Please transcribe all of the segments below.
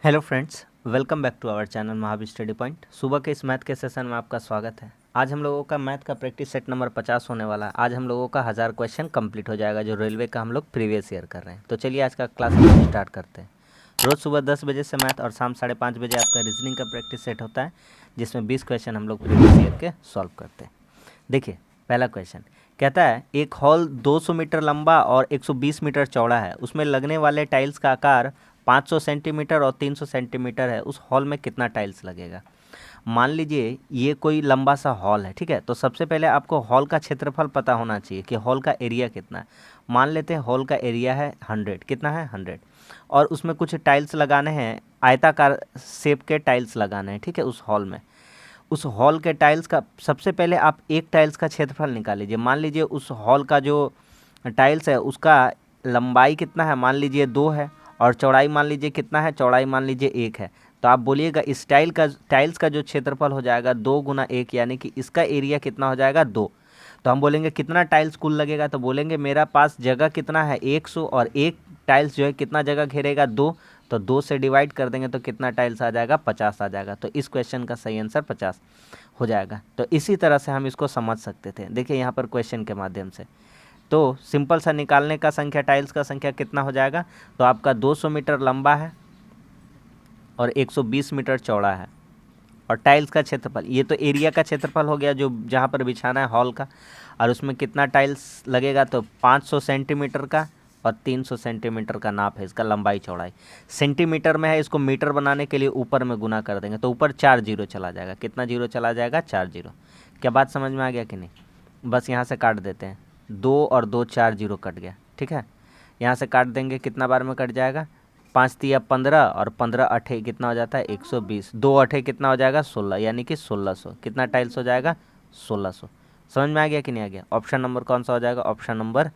Hello friends, welcome back to our channel Mahavir study point. सुबह के इस मैथ के सेशन में आपका स्वागत है। आज हम लोगों का मैथ का प्रैक्टिस सेट नंबर 50 होने वाला है। आज हम लोगों का 1000 क्वेश्चन कंप्लीट हो जाएगा, जो रेलवे का हम लोग प्रीवियस ईयर कर रहे हैं। तो चलिए आज का क्लास स्टार्ट करते हैं। रोज़ सुबह 10 बजे से मैथ और शाम 5:30 बजे आपका रीजनिंग का प्रैक्टिस सेट होता है, जिसमें 20 क्वेश्चन हम लोग प्रीवियस ईयर के सॉल्व करते हैं। देखिए, पहला क्वेश्चन कहता है एक हॉल 200 मीटर लंबा और 120 मीटर चौड़ा है। उसमें लगने वाले टाइल्स का आकार 500 सेंटीमीटर और 300 सेंटीमीटर है। उस हॉल में कितना टाइल्स लगेगा? मान लीजिए ये कोई लंबा सा हॉल है, ठीक है। तो सबसे पहले आपको हॉल का क्षेत्रफल पता होना चाहिए कि हॉल का एरिया कितना है। मान लेते हैं हॉल का एरिया है 100, कितना है 100, और उसमें कुछ टाइल्स लगाने हैं, आयताकार शेप के टाइल्स लगाने हैं, ठीक है। उस हॉल में, उस हॉल के टाइल्स का सबसे पहले आप एक टाइल्स का क्षेत्रफल निकाल लीजिए। मान लीजिए उस हॉल का जो टाइल्स है उसका लंबाई कितना है, मान लीजिए 2 है, और चौड़ाई मान लीजिए कितना है, चौड़ाई मान लीजिए 1 है। तो आप बोलिएगा इस टाइल्स का जो क्षेत्रफल हो जाएगा 2 गुना 1, यानी कि इसका एरिया कितना हो जाएगा 2। तो हम बोलेंगे कितना टाइल्स कुल लगेगा, तो बोलेंगे मेरा पास जगह कितना है 100, और एक टाइल्स जो है कितना जगह घेरेगा 2। तो 2 से डिवाइड कर देंगे तो कितना टाइल्स आ जाएगा, 50 आ जाएगा। तो इस क्वेश्चन का सही आंसर 50 हो जाएगा। तो इसी तरह से हम इसको समझ सकते थे। देखिए यहाँ पर क्वेश्चन के माध्यम से तो सिंपल सा निकालने का संख्या, टाइल्स का संख्या कितना हो जाएगा, तो आपका 200 मीटर लंबा है और 120 मीटर चौड़ा है, और टाइल्स का क्षेत्रफल, ये तो एरिया का क्षेत्रफल हो गया जो जहाँ पर बिछाना है हॉल का, और उसमें कितना टाइल्स लगेगा, तो 500 सेंटीमीटर का और 300 सेंटीमीटर का नाप है इसका लंबाई चौड़ाई। सेंटीमीटर में है, इसको मीटर बनाने के लिए ऊपर में गुना कर देंगे तो ऊपर 4 जीरो चला जाएगा। कितना जीरो चला जाएगा, 4 जीरो। क्या बात समझ में आ गया कि नहीं? बस यहाँ से काट देते हैं, 2 और 2, 4 जीरो कट गया, ठीक है। यहाँ से काट देंगे, कितना बार में कट जाएगा, 5 तिया 15 और 15 अठे कितना हो जाता है 120, 2 अठे कितना हो जाएगा 16, यानी कि 1600। कितना टाइल्स हो जाएगा 1600। समझ में आ गया कि नहीं आ गया? ऑप्शन नंबर कौन सा हो जाएगा, ऑप्शन नंबर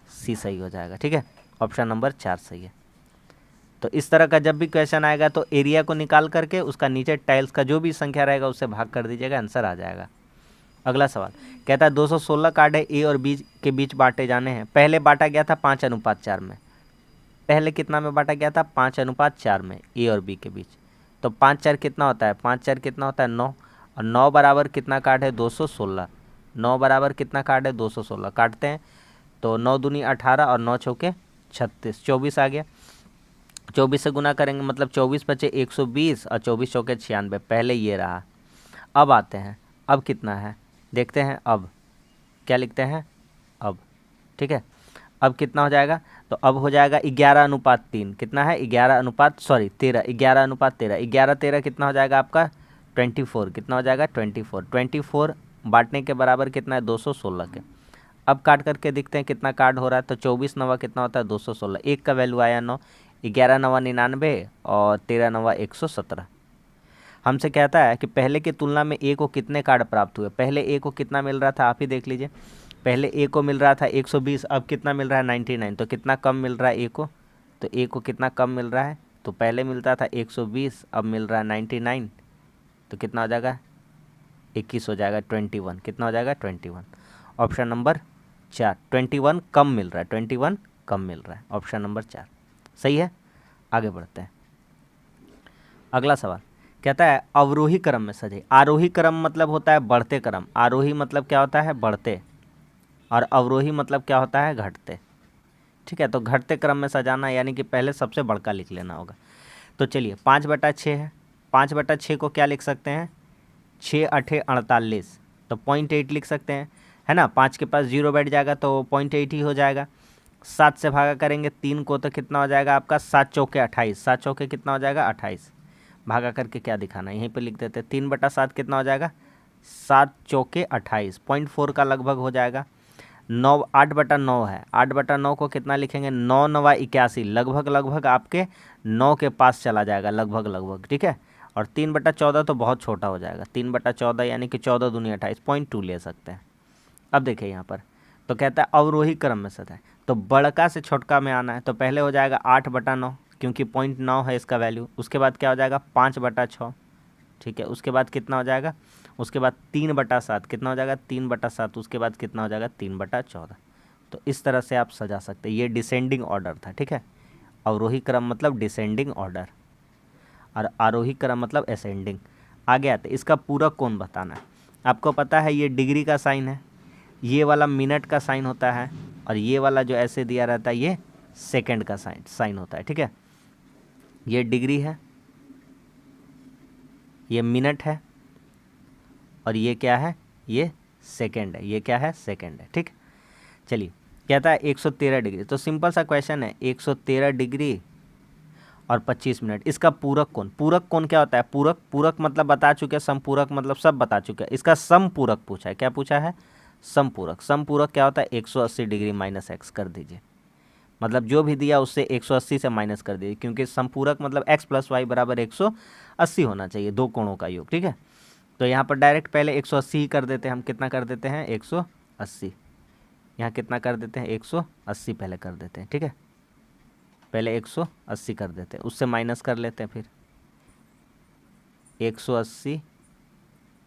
सी सही हो जाएगा, ठीक है। ऑप्शन नंबर 4 सही है। तो इस तरह का जब भी क्वेश्चन आएगा तो एरिया को निकाल करके उसका नीचे टाइल्स का जो भी संख्या रहेगा उससे भाग कर दीजिएगा, आंसर आ जाएगा। अगला सवाल कहता है 216 कार्ड है ए और बी के बीच बांटे जाने हैं। पहले बांटा गया था 5:4 में। पहले कितना में बांटा गया था, 5:4 में, ए और बी के बीच। तो 5 4 कितना होता है, 5 4 कितना होता है 9, और 9 बराबर कितना कार्ड है 216। 9 बराबर कितना कार्ड है 216, काटते हैं तो 9 दूनी 18 और 9 चौके 36, 24 आ गया। 24 से गुना करेंगे मतलब 24 बचे 120 और 24 चौके 96, पहले ये रहा। अब आते हैं, अब कितना है देखते हैं। अब क्या लिखते हैं, अब, ठीक है। अब कितना हो जाएगा, तो अब हो जाएगा 11:3। कितना है 13, 11:13। 11 13 कितना हो जाएगा आपका 24। कितना हो जाएगा 24। 24 बांटने के बराबर कितना है 216 के। अब काट करके देखते हैं कितना काट हो रहा है, तो 24 नवा कितना होता है 216, एक का वैल्यू आया 9, 11 नवा 99 और 13 नवा 117। हमसे कहता है कि पहले की तुलना में ए को कितने कार्ड प्राप्त हुए। पहले ए को कितना मिल रहा था आप ही देख लीजिए। पहले ए को मिल रहा था 120, अब कितना मिल रहा है 99। तो कितना कम मिल रहा है ए को, तो ए को कितना कम मिल रहा है, तो पहले मिलता था 120, अब मिल रहा है 99। तो कितना हो जाएगा 21 हो जाएगा, 21। कितना हो जाएगा 21। ऑप्शन नंबर 4, 21 कम मिल रहा है, 21 कम मिल रहा है। ऑप्शन नंबर 4 सही है। आगे बढ़ते हैं। अगला सवाल कहता है अवरोही क्रम में सजे। आरोही क्रम मतलब होता है बढ़ते क्रम, आरोही मतलब क्या होता है बढ़ते, और अवरोही मतलब क्या होता है घटते, ठीक है। तो घटते क्रम में सजाना यानी कि पहले सबसे बड़का लिख लेना होगा। तो चलिए 5/6 है, 5/6 को क्या लिख सकते हैं, 6 8 48, तो 0.8 लिख सकते हैं, है ना। 5 के पास 0 बैठ जाएगा तो 0.8 ही हो जाएगा। 7 से भागा करेंगे 3 को तो कितना हो जाएगा आपका 7 चौके 28, 7 चौके कितना हो जाएगा 28। भागा करके क्या दिखाना है यहीं पे लिख देते हैं, 3/7 कितना हो जाएगा 7 चौके 28, 0.4 का लगभग हो जाएगा। 9 8/9 है, 8/9 को कितना लिखेंगे 9 9 81, लगभग लगभग आपके 9 के पास चला जाएगा, लगभग लगभग, ठीक है। और 3/14 तो बहुत छोटा हो जाएगा, 3/14 यानी कि 14 दूनी 28, 0.2 ले सकते हैं। अब देखिए यहाँ पर तो कहता है अवरोही क्रम में सजाए, तो बड़का से छोटका में आना है। तो पहले हो जाएगा 8/9 क्योंकि 0.9 है इसका वैल्यू। उसके बाद क्या हो जाएगा 5/6, ठीक है। उसके बाद कितना हो जाएगा, उसके बाद 3/7 कितना हो जाएगा 3/7। उसके बाद कितना हो जाएगा 3/14। तो इस तरह से आप सजा सकते हैं। ये डिसेंडिंग ऑर्डर था, ठीक है। अवरोही क्रम मतलब डिसेंडिंग ऑर्डर। और आरोही क्रम मतलब असेंडिंग। आगे आते, इसका पूरक कोण बताना है। आपको पता है ये डिग्री का साइन है, ये वाला मिनट का साइन होता है, और ये वाला जो ऐसे दिया रहता है ये सेकंड का साइन होता है। ठीक है, ये डिग्री है, ये मिनट है, और ये क्या है, ये सेकंड है। ये क्या है, सेकंड है। ठीक, चलिए कहता है 113 डिग्री, तो सिंपल सा क्वेश्चन है, 113 डिग्री और 25 मिनट, इसका पूरक कोण। पूरक कोण क्या होता है, पूरक मतलब बता चुके हैं, समपूरक मतलब सब बता चुके हैं। इसका समपूरक पूछा है, क्या पूछा है, समपूरक। समपूरक क्या होता है, 180 डिग्री माइनस एक्स कर दीजिए, मतलब जो भी दिया उससे 180 से माइनस कर दीजिए, क्योंकि समपूरक मतलब x प्लस वाई बराबर 180 होना चाहिए, दो कोणों का योग। ठीक है, तो यहाँ पर डायरेक्ट पहले 180 ही कर देते हैं हम। कितना कर देते हैं, 180। यहाँ कितना कर देते हैं, 180 पहले कर देते हैं। ठीक है, पहले 180 कर देते हैं, उससे माइनस कर लेते हैं फिर 180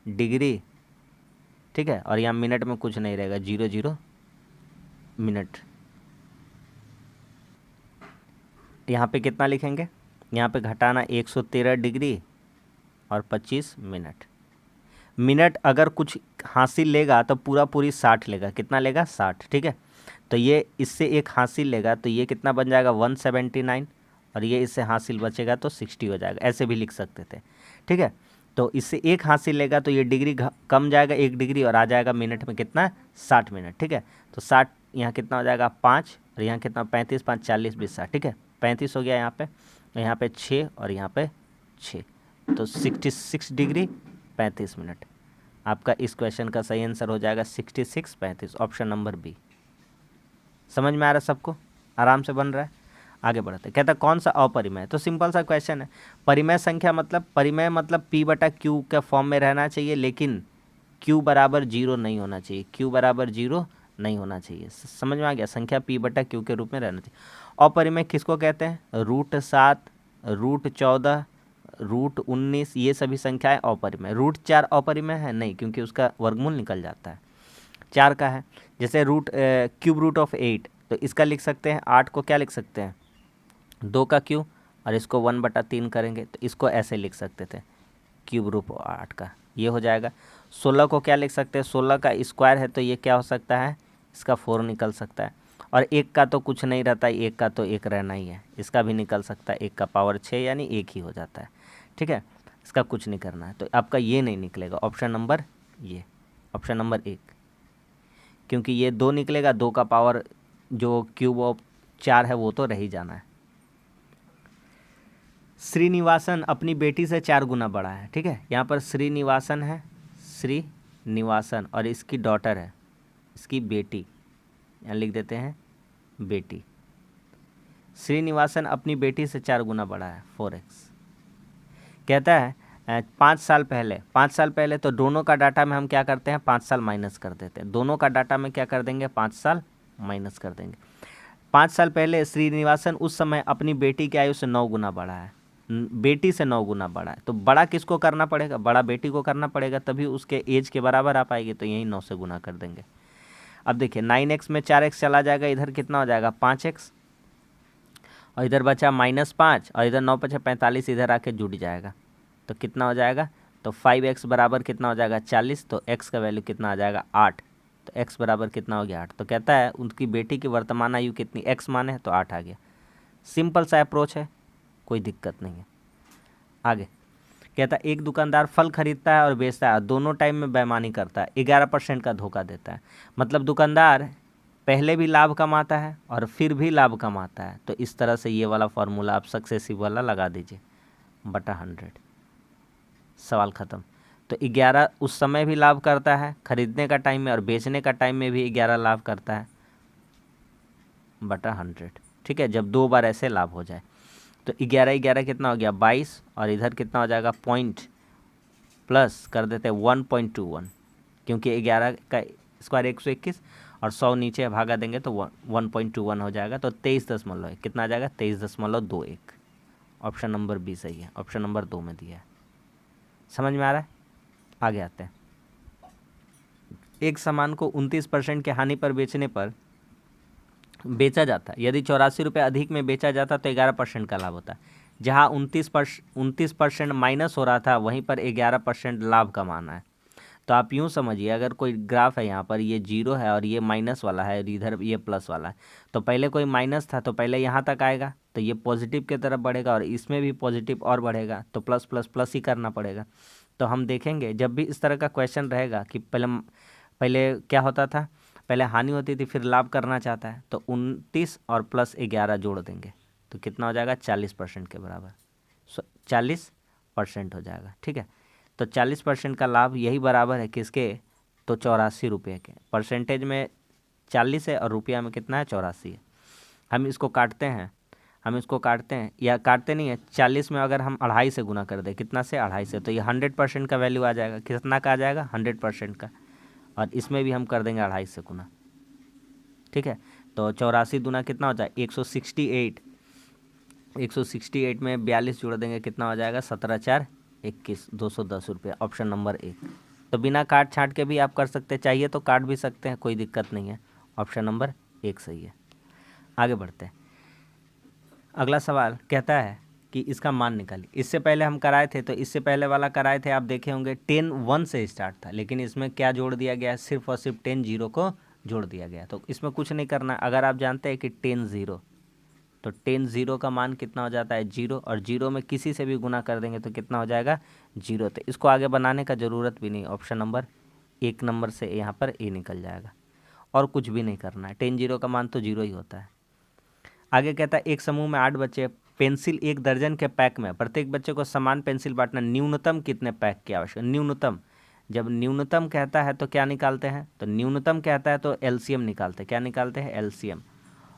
डिग्री। ठीक है, और यहाँ मिनट में कुछ नहीं रहेगा, 00 मिनट। यहाँ पे कितना लिखेंगे, यहाँ पे घटाना 113 डिग्री और 25 मिनट। मिनट अगर कुछ हासिल लेगा तो पूरा पूरी 60 लेगा। कितना लेगा, 60। ठीक है, तो ये इससे एक हासिल लेगा तो ये कितना बन जाएगा, 179, और ये इससे हासिल बचेगा तो 60 हो जाएगा। ऐसे भी लिख सकते थे। ठीक है, तो इससे एक हासिल लेगा तो ये डिग्री कम जाएगा 1 डिग्री, और आ जाएगा मिनट में कितना, 60 मिनट। ठीक है, तो 60 यहाँ कितना हो जाएगा, 5, और यहाँ कितना, 35, 5, 40, 20, 60। ठीक है, 35 हो गया यहाँ पे, यहाँ पे 6 और यहाँ पे 6, तो 66 डिग्री 35 मिनट। आपका इस क्वेश्चन का सही आंसर हो जाएगा 66 35, ऑप्शन नंबर बी। समझ में आ रहा है सबको, आराम से बन रहा है। आगे बढ़ते, कहता कौन सा अपरिमेय, तो सिंपल सा क्वेश्चन है। परिमेय संख्या मतलब, परिमेय मतलब p बटा क्यू के फॉर्म में रहना चाहिए, लेकिन q बराबर 0 नहीं होना चाहिए। q बराबर 0 नहीं होना चाहिए। समझ में आ गया, संख्या p बटा क्यू के रूप में रहना चाहिए। अपरिमेय किसको कहते हैं, √7, √14, √19, ये सभी संख्याएं अपरिमेय। √4 अपरिमेय है नहीं, क्योंकि उसका वर्गमूल निकल जाता है, 4 का है। जैसे क्यूब रूट ऑफ 8, तो इसका लिख सकते हैं 8 को क्या लिख सकते हैं, 2 का क्यूब, और इसको 1/3 करेंगे तो इसको ऐसे लिख सकते थे, क्यूब रूट 8 का, ये हो जाएगा। 16 को क्या लिख सकते हैं, 16 का स्क्वायर है तो ये क्या हो सकता है, इसका 4 निकल सकता है। और 1 का तो कुछ नहीं रहता, 1 का तो 1 रहना ही है, इसका भी निकल सकता है, 1 का पावर 6 यानी 1 ही हो जाता है। ठीक है, इसका कुछ नहीं करना है, तो आपका ये नहीं निकलेगा, ऑप्शन नंबर ये, ऑप्शन नंबर 1, क्योंकि ये 2 निकलेगा, 2 का पावर जो क्यूब ऑफ 4 है वो तो रह ही जाना है। श्रीनिवासन अपनी बेटी से 4 गुना बड़ा है। ठीक है, यहाँ पर श्रीनिवासन है, श्रीनिवासन, और इसकी डॉटर है, इसकी बेटी, यहाँ लिख देते हैं बेटी। श्रीनिवासन अपनी बेटी से 4 गुना बड़ा है, 4x। कहता है 5 साल पहले, तो दोनों का डाटा में हम क्या करते हैं, 5 साल माइनस कर देते हैं। दोनों का डाटा में क्या कर देंगे, 5 साल माइनस कर देंगे। 5 साल पहले श्रीनिवासन उस समय अपनी बेटी की आयु से 9 गुना बड़ा है, बेटी से 9 गुना बड़ा है। तो बड़ा किसको करना पड़ेगा, बड़ा बेटी को करना पड़ेगा, तभी उसके एज के बराबर आ पाएगी, तो यही 9 से गुना कर देंगे। अब देखिए 9x में 4x चला जाएगा, इधर कितना हो जाएगा, 5x, और इधर बचा -5, और इधर 9 बचा 45, इधर आके जुड़ जाएगा, तो कितना हो जाएगा, तो 5x बराबर कितना हो जाएगा, 40, तो x का वैल्यू कितना आ जाएगा, 8, तो x बराबर कितना हो गया, 8। तो कहता है उनकी बेटी की वर्तमान आयु कितनी, x माने तो 8 आ गया। सिंपल सा अप्रोच है, कोई दिक्कत नहीं है। आगे कहता है एक दुकानदार फल खरीदता है और बेचता है, दोनों टाइम में बेईमानी करता है, 11% का धोखा देता है। मतलब दुकानदार पहले भी लाभ कमाता है और फिर भी लाभ कमाता है। तो इस तरह से ये वाला फार्मूला आप सक्सेसिव वाला लगा दीजिए, बटा 100, सवाल ख़त्म। तो 11 उस समय भी लाभ करता है खरीदने का टाइम में, और बेचने का टाइम में भी 11 लाभ करता है, बटा 100। ठीक है, जब 2 बार ऐसे लाभ हो जाए, तो 11 कितना हो गया, 22, और इधर कितना हो जाएगा, पॉइंट प्लस कर देते हैं 1.21, क्योंकि 11 का स्क्वायर 121, और 100 नीचे भागा देंगे तो 1.21 हो जाएगा। तो 23 कितना आ जाएगा, 23.21। ऑप्शन नंबर बी सही है, ऑप्शन नंबर 2 में दिया है। समझ में आ रहा है, आगे आते हैं। एक सामान को 29% की हानि पर बेचने पर बेचा जाता है, यदि 84 रुपये अधिक में बेचा जाता तो 11% का लाभ होता है। जहाँ 29% माइनस हो रहा था वहीं पर 11% लाभ कमाना है। तो आप यूँ समझिए, अगर कोई ग्राफ है यहाँ पर ये 0 है और ये माइनस वाला है और इधर ये प्लस वाला है, तो पहले कोई माइनस था तो पहले यहाँ तक आएगा तो ये पॉजिटिव की तरफ बढ़ेगा और इसमें भी पॉजिटिव और बढ़ेगा, तो प्लस प्लस प्लस ही करना पड़ेगा। तो हम देखेंगे जब भी इस तरह का क्वेश्चन रहेगा कि पहले क्या होता था, पहले हानि होती थी फिर लाभ करना चाहता है, तो 29 और प्लस 11 जोड़ देंगे तो कितना हो जाएगा 40% के बराबर, 40% हो जाएगा। ठीक है, तो 40% का लाभ यही बराबर है किसके, तो 84 रुपये के। परसेंटेज में 40 है और रुपया में कितना है 84 है। हम इसको काटते हैं या काटते नहीं है, 40 में अगर हम 2.5 से गुना कर दें, कितना से 2.5 से, तो ये 100% का वैल्यू आ जाएगा। कितना का आ जाएगा 100% का, और इसमें भी हम कर देंगे 2.5 से गुना। ठीक है, तो 84 दूना कितना हो जाएगा 168, 168 में 42 जोड़ देंगे कितना हो जाएगा 17 4 21, 210 रुपये, ऑप्शन नंबर 1। तो बिना काट छाट के भी आप कर सकते हैं, चाहिए तो काट भी सकते हैं, कोई दिक्कत नहीं है। ऑप्शन नंबर 1 सही है। आगे बढ़ते हैं। अगला सवाल कहता है कि इसका मान निकालिए। इससे पहले हम कराए थे, तो इससे पहले वाला कराए थे आप देखे होंगे 10 1 से स्टार्ट था, लेकिन इसमें क्या जोड़ दिया गया है, सिर्फ और सिर्फ 10 0 को जोड़ दिया गया। तो इसमें कुछ नहीं करना। अगर आप जानते हैं कि 10 0, तो 10 0 का मान कितना हो जाता है 0, और 0 में किसी से भी गुना कर देंगे तो कितना हो जाएगा 0। तो इसको आगे बनाने का ज़रूरत भी नहीं, ऑप्शन नंबर 1 नंबर से यहाँ पर ए निकल जाएगा, और कुछ भी नहीं करना है। 10 0 का मान तो 0 ही होता है। आगे कहता है एक समूह में 8 बच्चे, पेंसिल 1 दर्जन के पैक में, प्रत्येक बच्चे को समान पेंसिल बांटना, न्यूनतम कितने पैक की आवश्यक। न्यूनतम, जब न्यूनतम कहता है तो क्या निकालते हैं, तो न्यूनतम कहता है तो एलसीएम निकालते हैं। क्या निकालते हैं एलसीएम।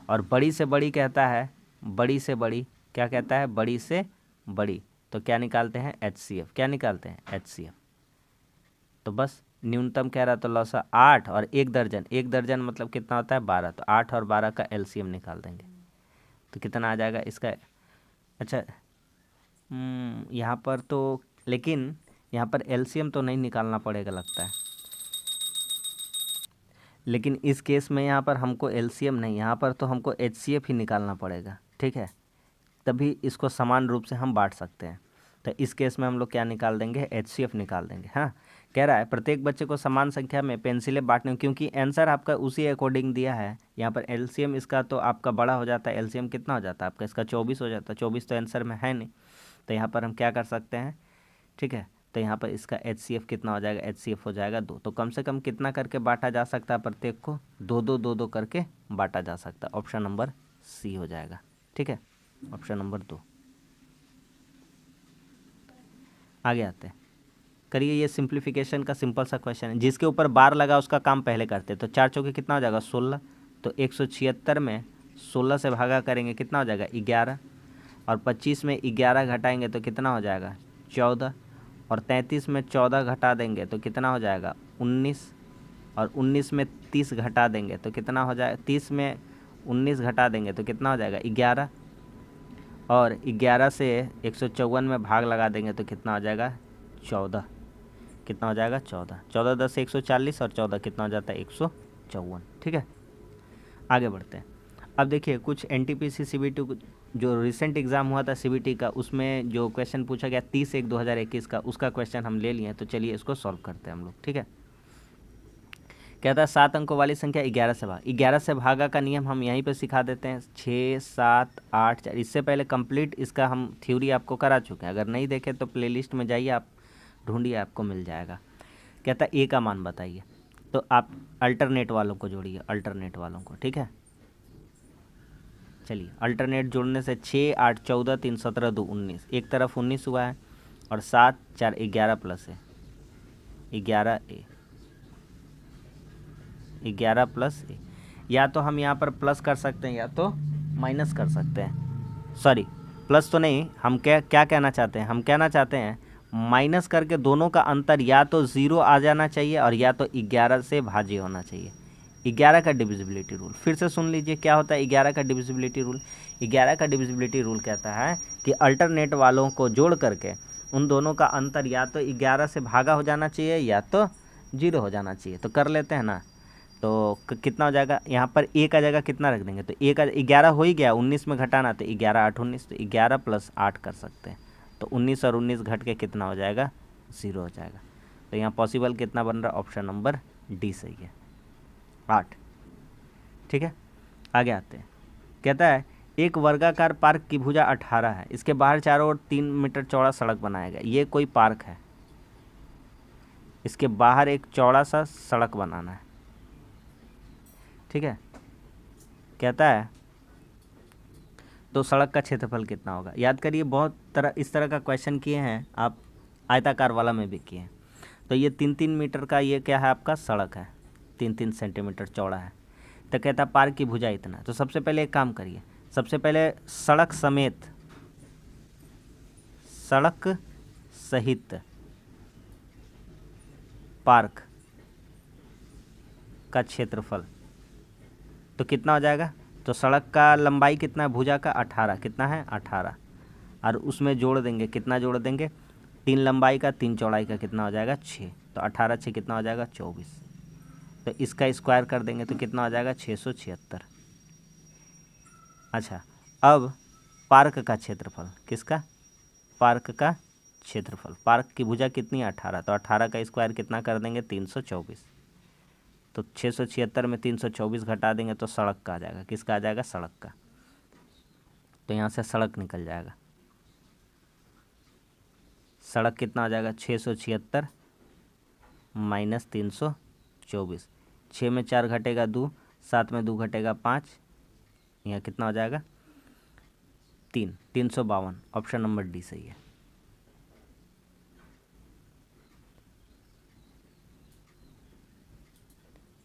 और बड़ी से बड़ी कहता है, बड़ी से बड़ी क्या कहता है, बड़ी से बड़ी, तो क्या निकालते हैं एचसीएफ। क्या निकालते हैं एचसीएफ। तो बस न्यूनतम कह रहा तो लौसा 8 और 1 दर्जन, 1 दर्जन मतलब कितना होता है 12, तो 8 और 12 का एलसीएम निकाल देंगे तो कितना आ जाएगा इसका। अच्छा यहाँ पर तो, लेकिन यहाँ पर एलसीएम तो नहीं निकालना पड़ेगा लगता है, लेकिन इस केस में यहाँ पर हमको एलसीएम नहीं, यहाँ पर तो हमको एचसीएफ ही निकालना पड़ेगा। ठीक है, तभी इसको समान रूप से हम बांट सकते हैं। तो इस केस में हम लोग क्या निकाल देंगे एचसीएफ निकाल देंगे। हाँ, कह रहा है प्रत्येक बच्चे को समान संख्या में पेंसिलें बांटने, क्योंकि आंसर आपका उसी अकॉर्डिंग दिया है। यहाँ पर एलसीएम इसका तो आपका बड़ा हो जाता है, एलसीएम कितना हो जाता है आपका इसका 24 हो जाता है। 24 तो आंसर में है नहीं, तो यहाँ पर हम क्या कर सकते हैं। ठीक है, तो यहाँ पर इसका एचसीएफ कितना हो जाएगा, एचसीएफ हो जाएगा 2। तो कम से कम कितना करके बांटा जा सकता है, प्रत्येक को 2 करके बांटा जा सकता है। ऑप्शन नंबर सी हो जाएगा। ठीक है, ऑप्शन नंबर 2। आगे आते हैं, करिए ये सिंप्लीफिकेशन का सिंपल सा क्वेश्चन है। जिसके ऊपर बार लगा उसका काम पहले करते हैं। तो 4 चौके कितना हो जाएगा 16, तो 176 में 16 से भागा करेंगे कितना हो जाएगा 11, और 25 में 11 घटाएंगे तो कितना हो जाएगा 14, और 33 में 14 घटा देंगे तो कितना हो जाएगा 19, और 19 में 30 घटा देंगे तो कितना हो जाएगा, 30 में 19 घटा देंगे तो कितना हो जाएगा 11, और 11 से 154 में भाग लगा देंगे तो कितना हो जाएगा 14। कितना हो जाएगा 14, 14 10 140, और 14 कितना हो जाता है 154। ठीक है, आगे बढ़ते हैं। अब देखिए कुछ एनटीपीसी सीबीटी जो रिसेंट एग्ज़ाम हुआ था सीबीटी का, उसमें जो क्वेश्चन पूछा गया 30/1/2021 का, उसका क्वेश्चन हम ले लिए हैं। तो चलिए इसको सॉल्व करते हैं हम लोग। ठीक है, कहता है 7 अंकों वाली संख्या 11 से भागा का नियम हम यहीं पे सिखा देते हैं। 6 7 8 4, इससे पहले कंप्लीट इसका हम थ्योरी आपको करा चुके हैं। अगर नहीं देखे तो प्लेलिस्ट में जाइए, आप ढूंढिए, आपको मिल जाएगा। कहता है ए का मान बताइए, तो आप अल्टरनेट वालों को जोड़िए, अल्टरनेट वालों को। ठीक है, चलिए अल्टरनेट जोड़ने से 6 8 14 3 17 2 19, एक तरफ 19 हुआ है, और 7 4 11 प्लस है 11 11 प्लस ए। या तो हम यहाँ पर प्लस कर सकते हैं या तो माइनस कर सकते हैं। सॉरी, प्लस तो नहीं, हम क्या कहना चाहते हैं, हम कहना चाहते हैं माइनस करके दोनों का अंतर या तो 0 आ जाना चाहिए और या तो 11 से भाज्य होना चाहिए। 11 का डिविजिबिलिटी रूल फिर से सुन लीजिए, क्या होता है 11 का डिविजिबिलिटी रूल। 11 का डिविजिबिलिटी रूल कहता है कि अल्टरनेट वालों को जोड़ करके उन दोनों का अंतर या तो 11 से भागा हो जाना चाहिए या तो 0 हो जाना चाहिए। तो कर लेते हैं ना, तो कितना हो जाएगा, यहाँ पर ए का जगह कितना रख देंगे, तो ए का 11 हो ही गया, 19 में घटाना, तो 11 8 19, तो 11 + 8 कर सकते हैं। तो 19 और 19 घट के कितना हो जाएगा, 0 हो जाएगा। तो यहाँ पॉसिबल कितना बन रहा है, ऑप्शन नंबर डी सही है, 8। ठीक है, आगे आते हैं। कहता है एक वर्गाकार पार्क की भुजा 18 है, इसके बाहर चारों ओर 3 मीटर चौड़ा सड़क बनाया गया। ये कोई पार्क है, इसके बाहर एक चौड़ा सा सड़क बनाना है। ठीक है, कहता है तो सड़क का क्षेत्रफल कितना होगा। याद करिए, बहुत तरह इस तरह का क्वेश्चन किए हैं आप, आयताकार वाला में भी किए हैं। तो ये 3-3 मीटर का ये क्या है, आपका सड़क है, 3-3 सेंटीमीटर चौड़ा है। तो कहता है पार्क की भुजा इतना। तो सबसे पहले एक काम करिए, सबसे पहले सड़क सहित पार्क का क्षेत्रफल तो कितना हो जाएगा। तो सड़क का लंबाई कितना है, भुजा का 18, कितना है 18, और उसमें जोड़ देंगे, कितना जोड़ देंगे, 3 लंबाई का 3 चौड़ाई का कितना हो जाएगा 6, तो 18 6 कितना हो जाएगा 24। तो इसका स्क्वायर कर देंगे तो कितना हो जाएगा 676। अच्छा, अब पार्क का क्षेत्रफल, किसका, पार्क का क्षेत्रफल, पार्क की भुजा कितनी है 18, तो 18 का स्क्वायर कितना कर देंगे 324। तो 676 में 324 घटा देंगे तो सड़क का आ जाएगा, किसका आ जाएगा, सड़क का। तो यहाँ से सड़क निकल जाएगा, सड़क कितना हो जाएगा 676 - 324, 6 में 4 घटेगा 2, 7 में 2 घटेगा 5, यहाँ कितना हो जाएगा 3, 352। ऑप्शन नंबर डी सही है।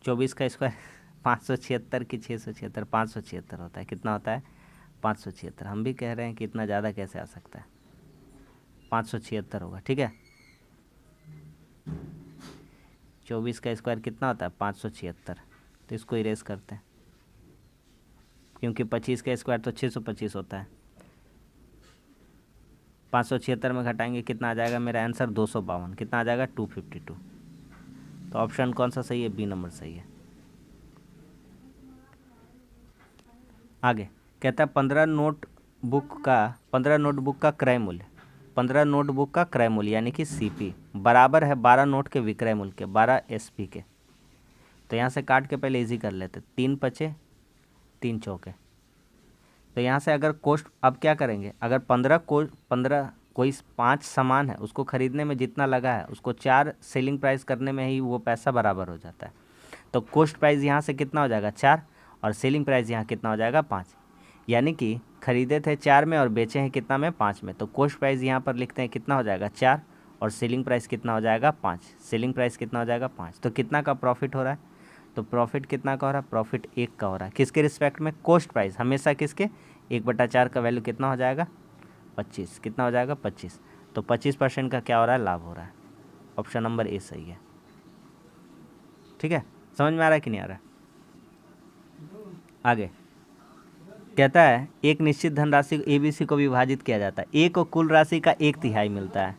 चौबीस का स्क्वायर 576 की 676, 576 होता है, कितना होता है 576। हम भी कह रहे हैं कि इतना ज़्यादा कैसे आ सकता है, 576 होगा। ठीक है, 24 का स्क्वायर कितना होता है 576, तो इसको इरेज करते हैं, क्योंकि 25 का स्क्वायर तो 625 होता है। 576 में घटाएंगे कितना आ जाएगा, मेरा आंसर 252, कितना आ जाएगा 252। तो ऑप्शन कौन सा सही है, बी नंबर सही है। आगे कहता है 15 नोटबुक का क्रय मूल्य, 15 नोटबुक का क्रय मूल्य यानी कि सीपी बराबर है 12 नोट के विक्रय मूल्य के, 12 एसपी के। तो यहाँ से काट के पहले इजी कर लेते, 3 पचे 3 चौके। तो यहाँ से अगर कोस्ट, अब क्या करेंगे, अगर 15 कोई 5 सामान है, उसको खरीदने में जितना लगा है उसको 4 सेलिंग प्राइस करने में ही वो पैसा बराबर हो जाता है। तो कोस्ट प्राइस यहाँ से कितना हो जाएगा 4, और सेलिंग प्राइस यहाँ कितना हो जाएगा 5, यानी कि खरीदे थे 4 में और बेचे हैं कितना में 5 में। तो कोस्ट प्राइस यहाँ पर लिखते हैं कितना हो जाएगा 4, और सेलिंग प्राइस कितना हो जाएगा 5, सेलिंग प्राइस कितना हो जाएगा 5। तो कितना का प्रॉफिट हो रहा है, तो प्रॉफिट कितना का हो रहा है, प्रॉफिट 1 का हो रहा है, किसके रिस्पेक्ट में, कोस्ट प्राइस हमेशा किसके, 1/4 का वैल्यू कितना हो जाएगा 25, कितना हो जाएगा 25। तो 25% का क्या हो रहा है, लाभ हो रहा है। ऑप्शन नंबर ए सही है। ठीक है, समझ में आ रहा है कि नहीं आ रहा है। आगे कहता है एक निश्चित धनराशि एबीसी को विभाजित किया जाता है, ए को कुल राशि का 1/3 मिलता है,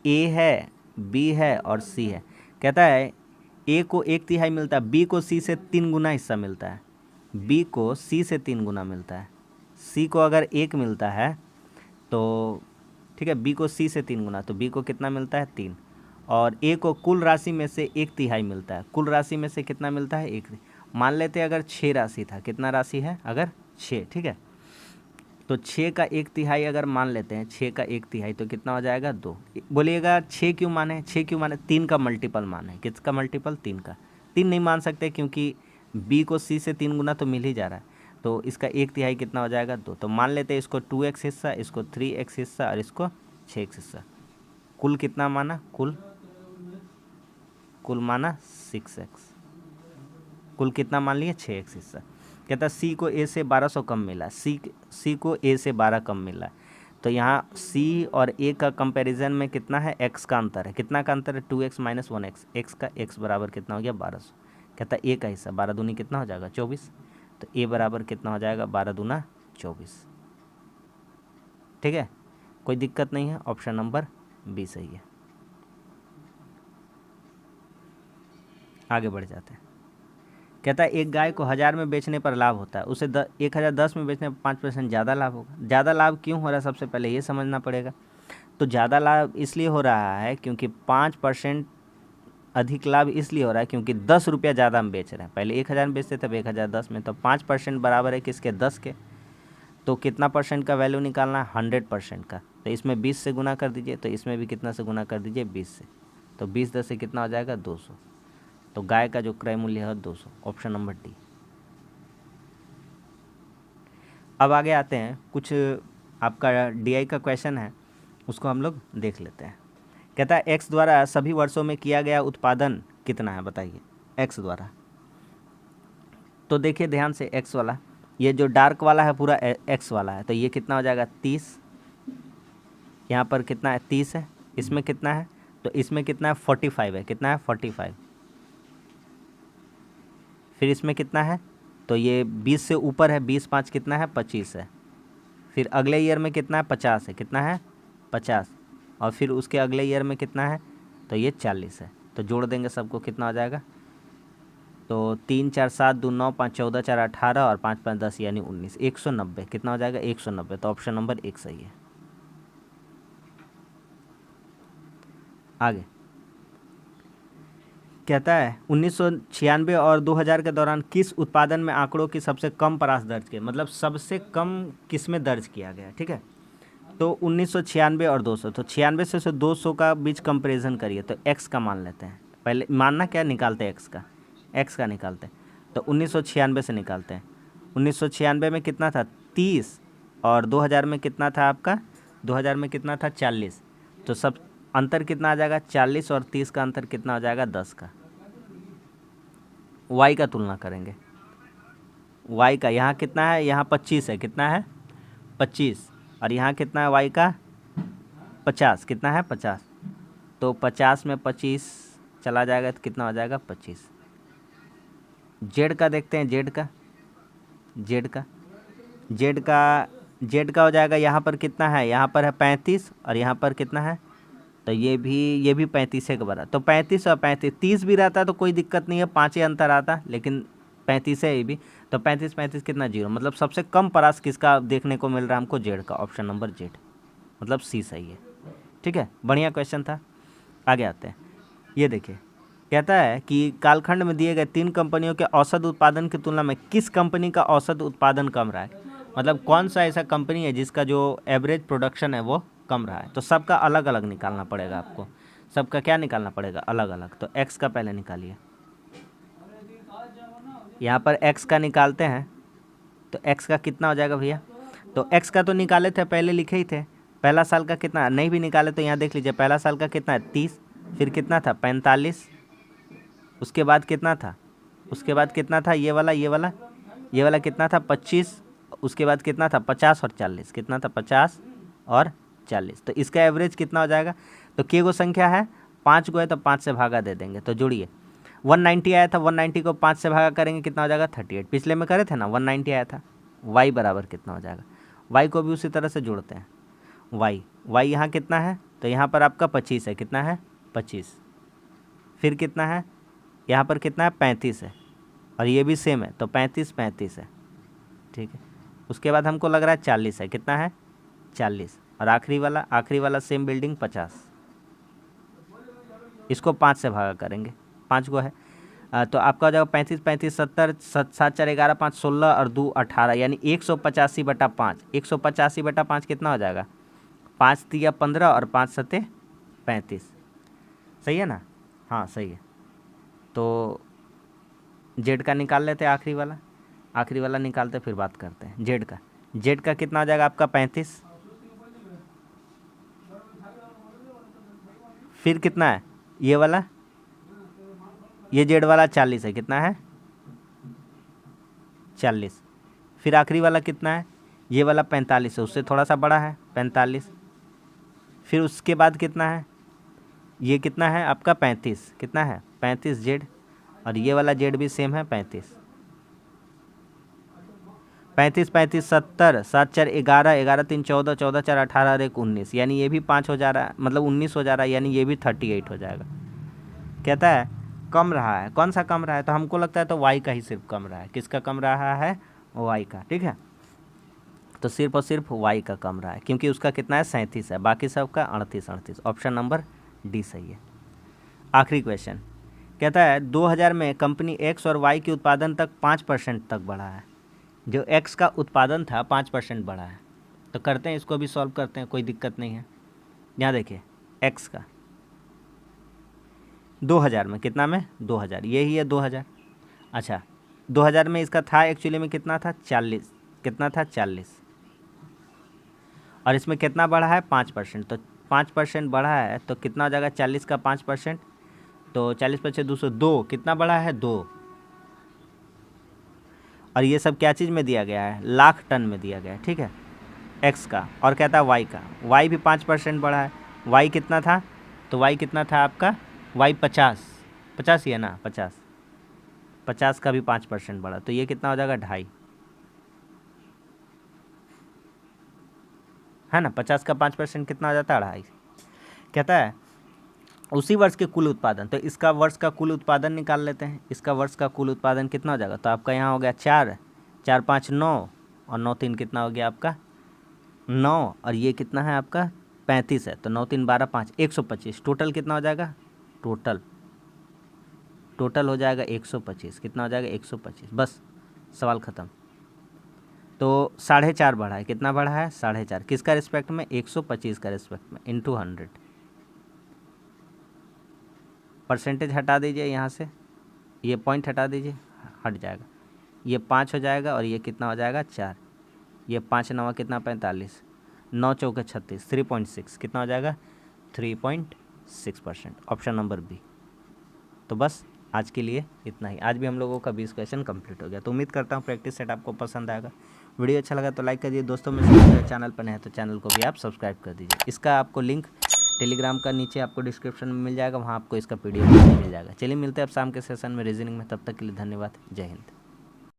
ए है, बी है और सी है। कहता है ए को 1/3 मिलता है, बी को सी से 3 गुना हिस्सा मिलता है, बी को सी से 3 गुना मिलता है, सी को अगर 1 मिलता है तो ठीक है, बी को सी से 3 गुना, तो बी को कितना मिलता है 3, और ए को कुल राशि में से 1/3 मिलता है, कुल राशि में से कितना मिलता है 1। मान लेते हैं अगर 6 राशि था, कितना राशि है अगर 6, ठीक है, तो 6 का 1/3 अगर मान लेते हैं, 6 का 1/3 तो कितना हो जाएगा 2। बोलिएगा 6 क्यों माने, 6 क्यों माने, 3 का मल्टीपल माने, किसका मल्टीपल 3 का। 3 नहीं मान सकते क्योंकि बी को सी से 3 गुना तो मिल ही जा रहा है, तो इसका 1/3 कितना हो जाएगा 2। तो मान लेते हैं इसको 2x हिस्सा, इसको 3x हिस्सा और इसको 6x हिस्सा। कुल कितना माना, कुल माना 6x, कुल कितना मान लिया 6x हिस्सा। कहता सी को ए से 1200 कम मिला, सी को ए से 12 कम मिला, तो यहाँ सी और ए का कंपैरिजन में कितना है, x का अंतर है, कितना का अंतर है 2x - 1x, x का x बराबर कितना हो गया 1200। कहता ए का हिस्सा 12 दूनी कितना हो जाएगा 24, तो ए बराबर कितना हो जाएगा 12 दूना 24। ठीक है, कोई दिक्कत नहीं है, ऑप्शन नंबर बी सही है। आगे बढ़ जाते हैं। कहता है एक गाय को 1000 में बेचने पर लाभ होता है, उसे 1010 में बेचने पर 5% ज़्यादा लाभ होगा। ज़्यादा लाभ क्यों हो रहा है, सबसे पहले ये समझना पड़ेगा। तो ज़्यादा लाभ इसलिए हो रहा है क्योंकि 5% अधिक लाभ इसलिए हो रहा है क्योंकि 10 रुपया ज़्यादा हम बेच रहे हैं। पहले 1000 में बेचते थे, अब 1010 में, तो 5% बराबर है किसके, 10 के। तो कितना परसेंट का वैल्यू निकालना है, 100% का। तो इसमें 20 से गुना कर दीजिए, तो इसमें भी कितना से गुना कर दीजिए, 20 से। तो 20 10 से कितना हो जाएगा, 200। तो गाय का जो क्रय मूल्य है 200, ऑप्शन नंबर डी। अब आगे आते हैं, कुछ आपका डीआई का क्वेश्चन है, उसको हम लोग देख लेते हैं। कहता है एक्स द्वारा सभी वर्षों में किया गया उत्पादन कितना है, बताइए एक्स द्वारा। तो देखिए ध्यान से, एक्स वाला, ये जो डार्क वाला है पूरा एक्स वाला है, तो ये कितना हो जाएगा, 30। यहाँ पर कितना है, 30 है। इसमें कितना है, तो इसमें कितना है, 45 है। कितना है, 45। फिर इसमें कितना है, तो ये 20 से ऊपर है, 20 5 कितना है, 25 है। फिर अगले ईयर में कितना है, 50 है। कितना है, 50। और फिर उसके अगले ईयर में कितना है, तो ये 40 है। तो जोड़ देंगे सबको, कितना हो जाएगा, तो 3 4 7 2 9 5 14 4 18 और 5 5 10 यानी 19, 190। कितना हो जाएगा, 190। तो ऑप्शन नंबर 1 सही है। आगे कहता है 1996 और 2000 के दौरान किस उत्पादन में आंकड़ों की सबसे कम परास दर्ज किए, मतलब सबसे कम किस में दर्ज किया गया, ठीक है। तो 1996 और 200, तो 96 से 200 का बीच कंपैरिजन करिए, तो एक्स का मान लेते हैं। पहले मानना क्या, निकालते हैं एक्स का निकालते हैं। तो 1996 से निकालते हैं। 1996 में कितना था, 30, और 2000 में कितना था आपका, 2000 में कितना था, 40। तो सब अंतर कितना आ जाएगा, 40 और 30 का अंतर कितना हो जाएगा, 10 का। वाई का तुलना करेंगे, वाई का यहाँ कितना है, यहाँ 25 है। कितना है, 25। और यहाँ कितना है, वाई का 50। कितना है, 50। तो 50 में 25 चला जाएगा तो कितना हो जाएगा, 25। जेड का देखते हैं, जेड का हो जाएगा, यहाँ पर कितना है, यहाँ पर है 35 और यहाँ पर कितना है, तो ये भी 35 के बराबर। तो 35 और 35, 30 भी रहता तो कोई दिक्कत नहीं है, 5 ही अंतर आता, लेकिन 35 है ये भी। तो 35 35 कितना, 0। मतलब सबसे कम परास किसका देखने को मिल रहा है हमको, जेड का। ऑप्शन नंबर जेड, मतलब सी सही है। ठीक है, बढ़िया क्वेश्चन था। आगे आते हैं, ये देखिए कहता है कि कालखंड में दिए गए 3 कंपनियों के औसत उत्पादन की तुलना में किस कंपनी का औसत उत्पादन कम रहा है, मतलब कौन सा ऐसा कंपनी है जिसका जो एवरेज प्रोडक्शन है वो कम रहा है। तो सबका अलग अलग निकालना पड़ेगा आपको, सबका क्या निकालना पड़ेगा, अलग अलग। तो एक्स का पहले निकालिए, यहाँ पर एक्स का निकालते हैं। तो एक्स का कितना हो जाएगा भैया, तो एक्स का तो निकाले थे, पहले लिखे ही थे। पहला साल का कितना, नहीं भी निकाले तो यहाँ देख लीजिए, पहला साल का कितना है, 30। फिर कितना था, 45। उसके बाद कितना था, ये वाला कितना था, 25। उसके बाद कितना था, 50 और 40। कितना था, 50 और 40। तो इसका एवरेज कितना हो जाएगा, तो के गो संख्या है, 5 गो है, तो 5 से भागा दे देंगे। तो जोड़िए, 190 आया था, 190 को 5 से भागा करेंगे, कितना हो जाएगा, 38। पिछले में करे थे ना, 190 आया था। वाई बराबर कितना हो जाएगा, वाई को भी उसी तरह से जोड़ते हैं। वाई यहाँ कितना है, तो यहाँ पर आपका 25 है। कितना है, 25। फिर कितना है, यहाँ पर कितना है, 35 है, और ये भी सेम है, तो 35 35 है। ठीक है, उसके बाद हमको लग रहा है 40 है। कितना है, 40। और आखिरी वाला सेम बिल्डिंग 50। इसको 5 से भागा करेंगे, 5 को है, तो आपका हो जाएगा 35 35 70 7 4 11 5 16 और 2 18, यानी 185/5। 185/5 कितना हो जाएगा, 5 तिया 15 और 5 सते 35। सही है ना, हाँ सही है। तो जेड का निकाल लेते हैं, आखिरी वाला निकालते फिर बात करते हैं जेड का कितना हो जाएगा आपका, 35। फिर कितना है, ये वाला, ये जेड वाला 40 है। कितना है, 40। फिर आखिरी वाला कितना है, ये वाला 45 है, उससे थोड़ा सा बड़ा है, 45। फिर उसके बाद कितना है, ये कितना है आपका, 35। कितना है, 35 जेड, और ये वाला जेड भी सेम है, 35 35 35 70 7 4 11 11 3 14 14 4 18 और 1 19, यानी ये भी 5 हो जा रहा है, मतलब 19 हो जा रहा है, यानी ये भी 38 हो जाएगा। कहता है कम रहा है। कौन सा कम रहा है? तो हमको लगता है तो वाई का ही सिर्फ कम रहा है। किसका कम रहा है? वाई का। ठीक है, तो सिर्फ और सिर्फ वाई का कम रहा है, क्योंकि उसका कितना है? 37 है, बाकी सबका 38। ऑप्शन नंबर डी सही है। आखिरी क्वेश्चन कहता है 2000 में कंपनी एक्स और वाई के उत्पादन तक 5% तक बढ़ा है। जो एक्स का उत्पादन था 5% बढ़ा है। तो करते हैं इसको भी सॉल्व करते हैं, कोई दिक्कत नहीं है। यहाँ देखिए एक्स का 2000 में कितना में? 2000, यही है 2000। अच्छा 2000 में इसका था एक्चुअली में कितना था? 40। कितना था? 40। और इसमें कितना बढ़ा है? 5%। तो 5% बढ़ा है तो कितना हो जाएगा? 40 का 5%, तो 40 पचे 200, 2 कितना बढ़ा है? 2। और ये सब क्या चीज़ में दिया गया है? लाख टन में दिया गया है। ठीक है, एक्स का। और क्या था? वाई का। वाई भी 5% बढ़ा है। वाई कितना था? तो वाई कितना था आपका? वाई 50 ही है ना? 50 का भी 5% बढ़ा, तो ये कितना हो जाएगा? 2.5 है ना? 50 का 5% कितना हो जाता है? 2.5। कहता है उसी वर्ष के कुल उत्पादन, तो इसका वर्ष का कुल उत्पादन निकाल लेते हैं। इसका वर्ष का कुल उत्पादन कितना हो जाएगा? तो आपका यहाँ हो गया 4, 4 5 9 और 9 3 कितना हो गया आपका? 9। और ये कितना है आपका? 35 है, तो 9 3 12 5 125। टोटल कितना हो जाएगा? टोटल हो जाएगा 125। कितना हो जाएगा? 125। बस सवाल ख़त्म। तो 4.5 बढ़ा है। कितना बढ़ा है? 4.5। किसका रिस्पेक्ट में? 125 का रिस्पेक्ट में, इंटू 100। परसेंटेज हटा दीजिए यहाँ से, ये पॉइंट हटा दीजिए, हट जाएगा। ये 5 हो जाएगा और ये कितना हो जाएगा? 4। ये 5 9 कितना? 45। 9 चौके 36, 3.6 कितना हो जाएगा? 3.6%। Option number B. तो बस आज के लिए इतना ही। आज भी हम लोगों का 20 क्वेश्चन कंप्लीट हो गया। तो उम्मीद करता हूँ प्रैक्टिस सेट आपको पसंद आएगा। वीडियो अच्छा लगा तो लाइक करिए, दोस्तों में से चैनल पर नए हैं तो चैनल को भी आप सब्सक्राइब कर दीजिए। इसका आपको लिंक टेलीग्राम का नीचे आपको डिस्क्रिप्शन में मिल जाएगा, वहाँ आपको इसका PDF मिल जाएगा। चलिए मिलते हैं अब शाम के सेशन में रीजनिंग में। तब तक के लिए धन्यवाद। जय हिंद।